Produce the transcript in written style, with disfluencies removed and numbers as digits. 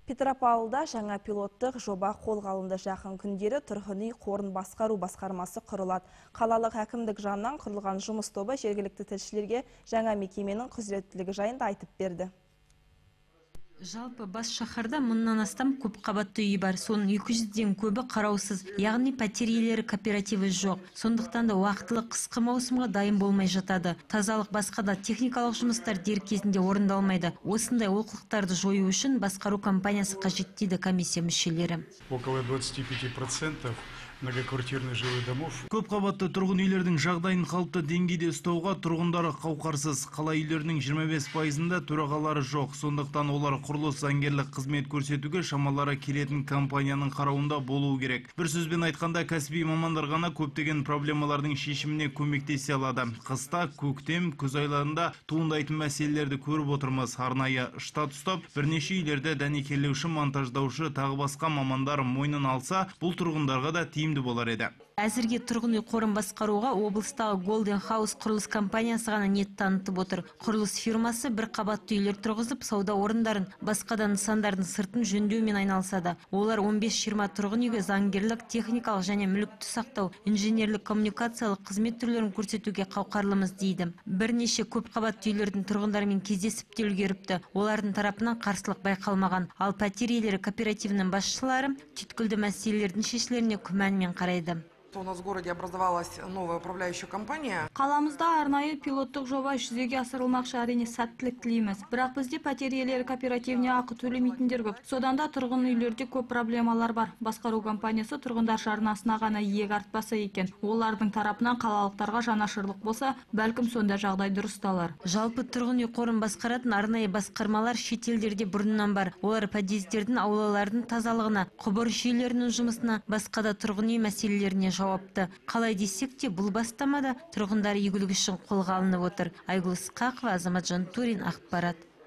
Петропавлда жаңа пилоттық жоба қолға алынды. Жақын күндері тұрғын үй қорын басқару басқармасы құрылады. Қалалық әкімдік жанынан құрылған жұмыс тобы жергілікті тілшілерге жаңа мекеменің құзыреттілігі жайында айтып берді. Жалпы бас шаһарда мыңнан астам көп қабатты үй бар. Соның 200-ден көбі қараусыз, яғни пәтер иелері кооперативі жоқ. Сондықтан да уақытылы қысқы маусымға дайын болмай жатады. Тазалық басқа да техникалық жұмыстар дер кезінде орындалмайды. Осындай олқылықтарды жою үшін басқару компаниясы қажет дейді комиссия мүшелері. Около 25% многоквартирных жилых домов. Көп қабатты тұрғын үйлердің жағдайын қалыпты деңгейде ұстауға тұрғындары қауқарсыз. Қала үйлерінің 25%-ында төрағалары жоқ. Сондықтан олар құрылыс заңгерлік қызмет көрсетуге шамалары келетін компанияның қарауында болуы керек. Bir сөзбен айтқанда, кәсіби мамандар ғана көптеген проблемалардың шешіміне көмектесе алады. Қыста, көктем, күз айларында туындайтын мәселелерді көріп отырмыз. Арнайы штат ұстап, бірнеше үйлерде дәнекерлеуші, монтаждаушы, тағы басқа мамандар мойнын алса, бұл тұрғындарға да тиімді болар еді. Әзірге тұрғын үй қорын басқаруға облыстағы Golden House құрылыс компаниясы ғана ниет танытып отыр. Құрылыс фирмасы бір қабатты үйлер тұрғызып, сауда орындарын, басқа да нысандардың сыртын жөндеумен айналысады. Олар 15-20 тұрғын үйге заңгерлік, техникалық және мүлікті сақтау, инженерлік коммуникациялық қызмет түрлерін көрсетуге қауқарлымыз дейді. Бірнеше көп қабатты үйлердің тұрғындарымен кездесіп те үлгеріпті. Олардың тарапынан қарсылық байқалмаған. Ал пәтер иелері кооперативінің басшылары түйткілді мәселелердің шешілеріне күмәнмен қарайды. У нас в городе образовалась новая управляющая компания. Қаламызда арнайы пилоттық жоба жүзеге асырылмақшы, әрине сәттілік тілейміз. Бірақ бізде пәтер иелері кооперативіне ақы төлемейтіндер көп. Содан да тұрғын үйлерде көп проблемалар бар. Басқару компаниясы тұрғындар жарнасына ғана иек артпаса екен. Олардың тарапынан қалалықтарға жанашырлық болса, бәлкім сонда жағдай дұрысталар. Жалпы тұрғын үй қорын басқаратын арнайы басқармалар шетелдерде бұрыннан бар. Олар подъездердің, аулалардың тазалығына, құбыр жүйелерінің жұмысына, басқа да тұрғын үй мәселелеріне жауапты. Қалай десек те, бұл бастамада тұрғындар игілігі үшін қолға алынып отыр. Айгүл Ысқақова, Азаматжан Турин, ақпарат.